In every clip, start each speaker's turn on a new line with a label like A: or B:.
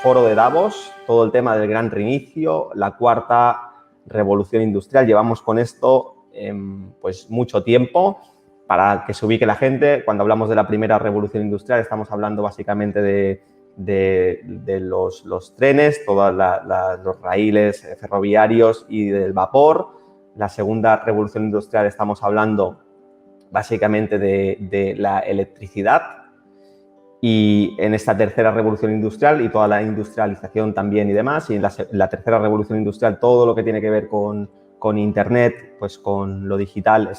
A: foro de Davos, todo el tema del gran reinicio, la cuarta revolución industrial. Llevamos con esto pues mucho tiempo. Para que se ubique la gente, cuando hablamos de la primera revolución industrial estamos hablando básicamente de los trenes, todos los raíles ferroviarios y del vapor. La segunda revolución industrial estamos hablando básicamente de la electricidad. Y en esta tercera revolución industrial y toda la industrialización también y demás, y en la tercera revolución industrial todo lo que tiene que ver con Internet, pues con lo digital,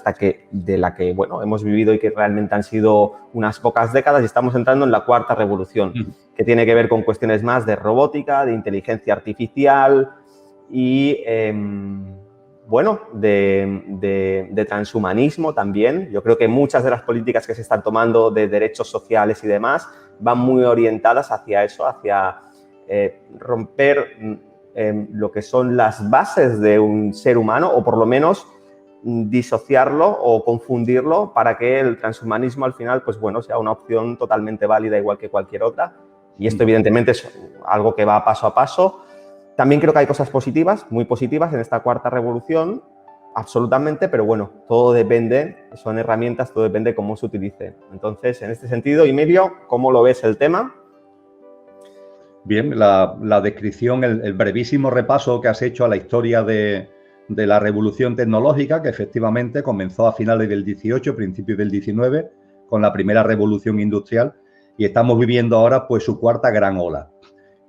A: de la que bueno, hemos vivido y que realmente han sido unas pocas décadas, y estamos entrando en la cuarta revolución, que tiene que ver con cuestiones más de robótica, de inteligencia artificial y bueno, de transhumanismo también. Yo creo que muchas de las políticas que se están tomando de derechos sociales y demás van muy orientadas hacia eso, hacia romper lo que son las bases de un ser humano, o por lo menos disociarlo o confundirlo para que el transhumanismo al final, pues bueno, sea una opción totalmente válida igual que cualquier otra. Y esto evidentemente es algo que va paso a paso. También creo que hay cosas positivas, muy positivas en esta cuarta revolución, absolutamente, pero bueno, todo depende, son herramientas, todo depende de cómo se utilice. Entonces, en este sentido, Emilio, ¿cómo lo ves el tema?
B: Bien, la descripción, el brevísimo repaso que has hecho a la historia de la revolución tecnológica, que efectivamente comenzó a finales del 18, principios del 19, con la primera revolución industrial, y estamos viviendo ahora pues su cuarta gran ola.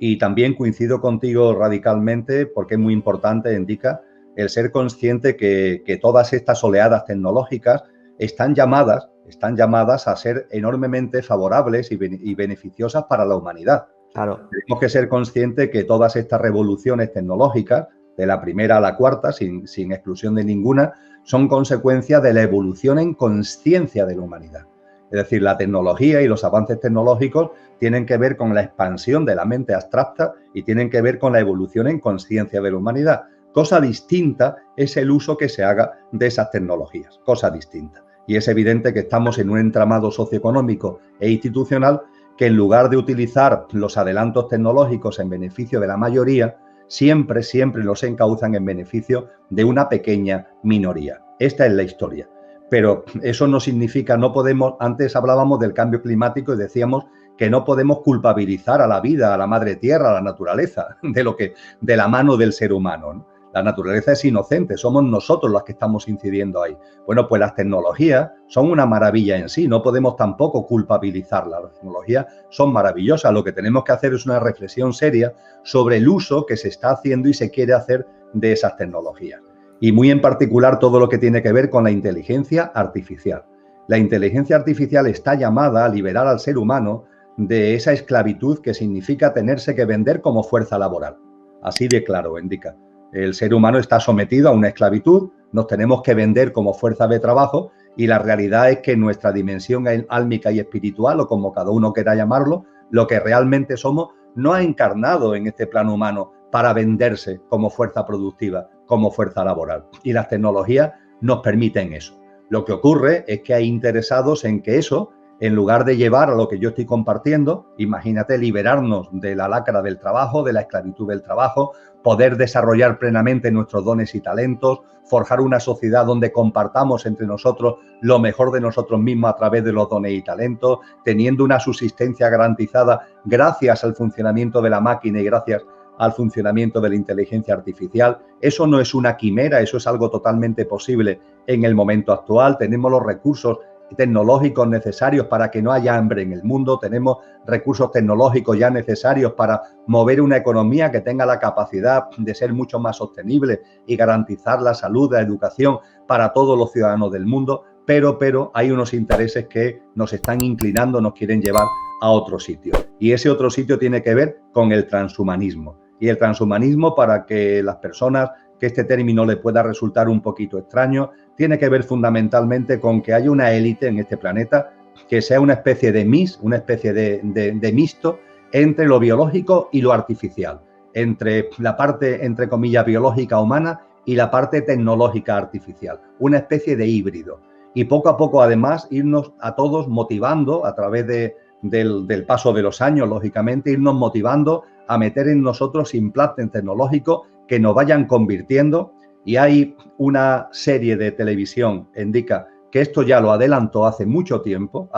B: Y también coincido contigo radicalmente, porque es muy importante, Indica, el ser consciente que todas estas oleadas tecnológicas están llamadas a ser enormemente favorables y beneficiosas para la humanidad.
A: Claro.
B: Tenemos que ser conscientes que todas estas revoluciones tecnológicas, de la primera a la cuarta, sin exclusión de ninguna, son consecuencia de la evolución en conciencia de la humanidad. Es decir, la tecnología y los avances tecnológicos tienen que ver con la expansión de la mente abstracta y tienen que ver con la evolución en conciencia de la humanidad. Cosa distinta es el uso que se haga de esas tecnologías, cosa distinta. Y es evidente que estamos en un entramado socioeconómico e institucional que, en lugar de utilizar los adelantos tecnológicos en beneficio de la mayoría, siempre los encauzan en beneficio de una pequeña minoría. Esta es la historia. Pero eso no significa, no podemos, antes hablábamos del cambio climático y decíamos que no podemos culpabilizar a la vida, a la madre tierra, a la naturaleza, de la mano del ser humano, ¿no? La naturaleza es inocente, somos nosotros los que estamos incidiendo ahí. Bueno, pues las tecnologías son una maravilla en sí, no podemos tampoco culpabilizarlas. Las tecnologías son maravillosas, lo que tenemos que hacer es una reflexión seria sobre el uso que se está haciendo y se quiere hacer de esas tecnologías. Y muy en particular todo lo que tiene que ver con la inteligencia artificial. La inteligencia artificial está llamada a liberar al ser humano de esa esclavitud que significa tenerse que vender como fuerza laboral. Así de claro, Indica. El ser humano está sometido a una esclavitud, nos tenemos que vender como fuerza de trabajo, y la realidad es que nuestra dimensión álmica y espiritual, o como cada uno quiera llamarlo, lo que realmente somos, no ha encarnado en este plano humano para venderse como fuerza productiva, como fuerza laboral. Y las tecnologías nos permiten eso. Lo que ocurre es que hay interesados en que eso, en lugar de llevar a lo que yo estoy compartiendo, imagínate liberarnos de la lacra del trabajo, de la esclavitud del trabajo, poder desarrollar plenamente nuestros dones y talentos, forjar una sociedad donde compartamos entre nosotros lo mejor de nosotros mismos a través de los dones y talentos, teniendo una subsistencia garantizada gracias al funcionamiento de la máquina y gracias al funcionamiento de la inteligencia artificial. Eso no es una quimera, eso es algo totalmente posible en el momento actual. Tenemos los recursos tecnológicos necesarios para que no haya hambre en el mundo, tenemos recursos tecnológicos ya necesarios para mover una economía que tenga la capacidad de ser mucho más sostenible y garantizar la salud, la educación para todos los ciudadanos del mundo, pero hay unos intereses que nos están inclinando, nos quieren llevar a otro sitio. Y ese otro sitio tiene que ver con el transhumanismo. Y el transhumanismo, para que las personas, que este término le pueda resultar un poquito extraño, tiene que ver fundamentalmente con que haya una élite en este planeta que sea una especie de una especie de mixto entre lo biológico y lo artificial, entre la parte, entre comillas, biológica humana y la parte tecnológica artificial, una especie de híbrido. Y poco a poco, además, irnos a todos motivando a través del paso de los años, lógicamente, irnos motivando a meter en nosotros implantes tecnológicos que nos vayan convirtiendo. Y hay una serie de televisión, indica que esto ya lo adelantó hace mucho tiempo,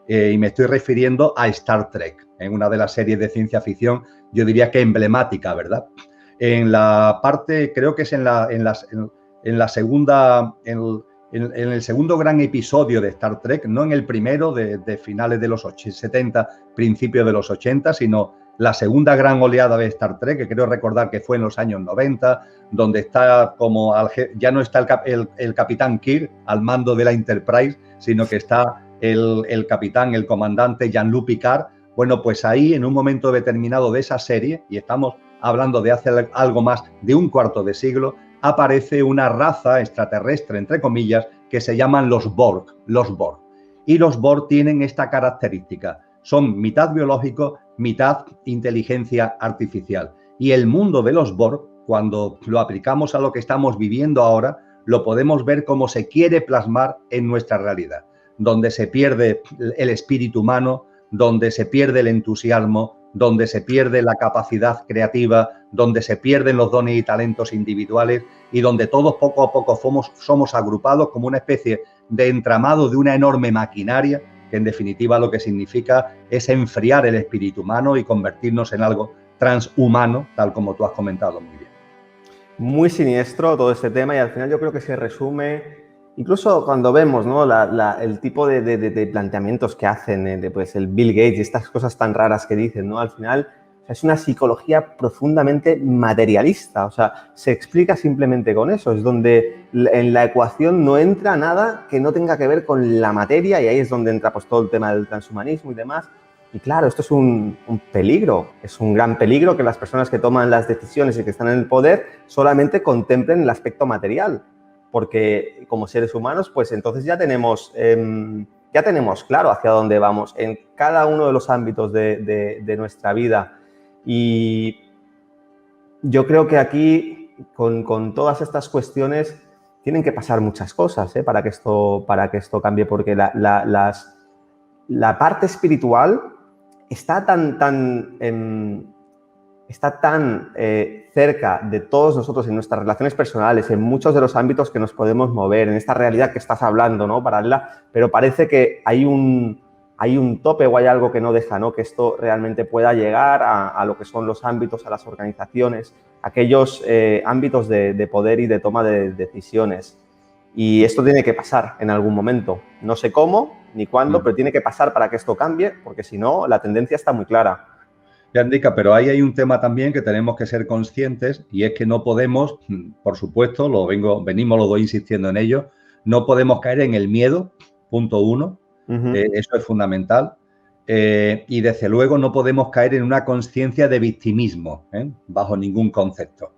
B: y me estoy refiriendo a Star Trek, en una de las series de ciencia ficción, yo diría que emblemática, ¿verdad? En la parte, creo que es en la segunda, en el segundo gran episodio de Star Trek, no en el primero de finales de los 70, principios de los 80, sino la segunda gran oleada de Star Trek, que creo recordar que fue en los años 90, donde está como, ya no está el capitán Kirk al mando de la Enterprise, sino que está el capitán, el comandante Jean-Luc Picard. Bueno, pues ahí en un momento determinado de esa serie, y estamos hablando de hace algo más de un cuarto de siglo, aparece una raza extraterrestre, entre comillas, que se llaman los Borg. Y los Borg tienen esta característica, son mitad biológicos, mitad inteligencia artificial. Y el mundo de los Borg, cuando lo aplicamos a lo que estamos viviendo ahora, lo podemos ver como se quiere plasmar en nuestra realidad, donde se pierde el espíritu humano, donde se pierde el entusiasmo, donde se pierde la capacidad creativa, donde se pierden los dones y talentos individuales y donde todos poco a poco somos agrupados como una especie de entramado de una enorme maquinaria que en definitiva lo que significa es enfriar el espíritu humano y convertirnos en algo transhumano, tal como tú has comentado muy bien.
A: Muy siniestro todo este tema y al final yo creo que se resume, incluso cuando vemos, ¿no?, el tipo de planteamientos que hacen, pues el Bill Gates y estas cosas tan raras que dicen, ¿no? Al final es una psicología profundamente materialista, o sea, se explica simplemente con eso, es donde en la ecuación no entra nada que no tenga que ver con la materia y ahí es donde entra pues todo el tema del transhumanismo y demás. Y claro, esto es un peligro, es un gran peligro que las personas que toman las decisiones y que están en el poder solamente contemplen el aspecto material, porque como seres humanos, pues entonces ya tenemos claro hacia dónde vamos en cada uno de los ámbitos de nuestra vida. Y yo creo que aquí, con todas estas cuestiones, tienen que pasar muchas cosas para que esto cambie, porque la parte espiritual está tan cerca de todos nosotros en nuestras relaciones personales, en muchos de los ámbitos que nos podemos mover, en esta realidad que estás hablando, ¿no?, paralela, pero parece que hay un tope o hay algo que no deja, ¿no?, que esto realmente pueda llegar a lo que son los ámbitos, a las organizaciones, aquellos ámbitos de poder y de toma de decisiones. Y esto tiene que pasar en algún momento. No sé cómo ni cuándo, pero tiene que pasar para que esto cambie, porque si no, la tendencia está muy clara.
B: Ya indica, pero ahí hay un tema también que tenemos que ser conscientes y es que no podemos, por supuesto, venimos los dos insistiendo en ello, no podemos caer en el miedo, punto uno, eso es fundamental, y desde luego no podemos caer en una conciencia de victimismo, bajo ningún concepto.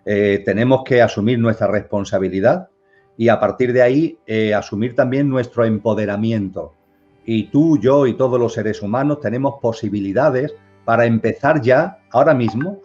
B: Tenemos que asumir nuestra responsabilidad y a partir de ahí asumir también nuestro empoderamiento. Y tú, yo y todos los seres humanos tenemos posibilidades para empezar ya, ahora mismo,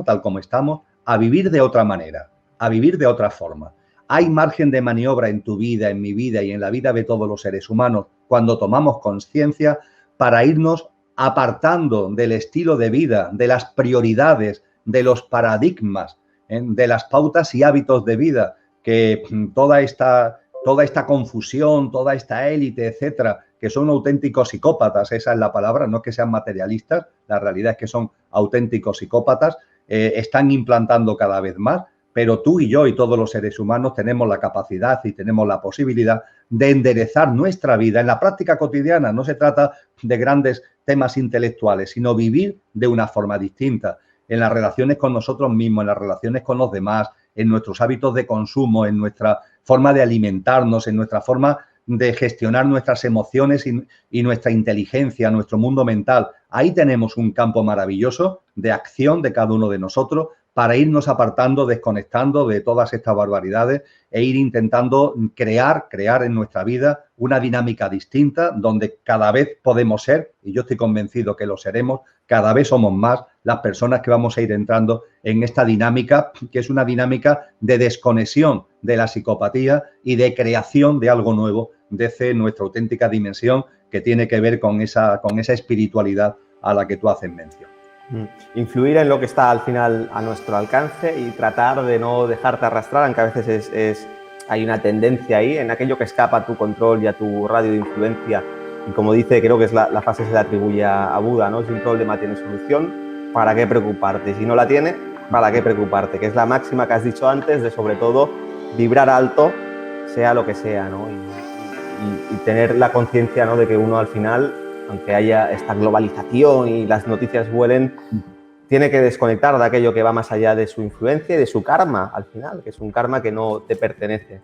B: tal como estamos, a vivir de otra manera, a vivir de otra forma. Hay margen de maniobra en tu vida, en mi vida y en la vida de todos los seres humanos cuando tomamos conciencia para irnos apartando del estilo de vida, de las prioridades, de los paradigmas, de las pautas y hábitos de vida, que toda esta confusión, toda esta élite, etcétera, que son auténticos psicópatas, esa es la palabra, no es que sean materialistas, la realidad es que son auténticos psicópatas, están implantando cada vez más, pero tú y yo y todos los seres humanos tenemos la capacidad y tenemos la posibilidad de enderezar nuestra vida en la práctica cotidiana. No se trata de grandes temas intelectuales, sino vivir de una forma distinta, en las relaciones con nosotros mismos, en las relaciones con los demás, en nuestros hábitos de consumo, en nuestra forma de alimentarnos, en nuestra forma de gestionar nuestras emociones y nuestra inteligencia, nuestro mundo mental. Ahí tenemos un campo maravilloso de acción de cada uno de nosotros para irnos apartando, desconectando de todas estas barbaridades e ir intentando crear en nuestra vida una dinámica distinta donde cada vez podemos ser, y yo estoy convencido que lo seremos, cada vez somos más las personas que vamos a ir entrando en esta dinámica, que es una dinámica de desconexión de la psicopatía y de creación de algo nuevo desde nuestra auténtica dimensión que tiene que ver con esa espiritualidad a la que tú haces mención.
A: Influir en lo que está al final a nuestro alcance y tratar de no dejarte arrastrar, aunque a veces hay una tendencia ahí en aquello que escapa a tu control y a tu radio de influencia. Y como dice, creo que es la frase que se le atribuye a Buda, ¿no? Si un problema tiene solución, ¿para qué preocuparte? Si no la tiene, ¿para qué preocuparte? Que es la máxima que has dicho antes de, sobre todo, vibrar alto, sea lo que sea, ¿no? Y tener la conciencia, ¿no?, de que uno al final, aunque haya esta globalización y las noticias vuelen, tiene que desconectar de aquello que va más allá de su influencia y de su karma, al final, que es un karma que no te pertenece.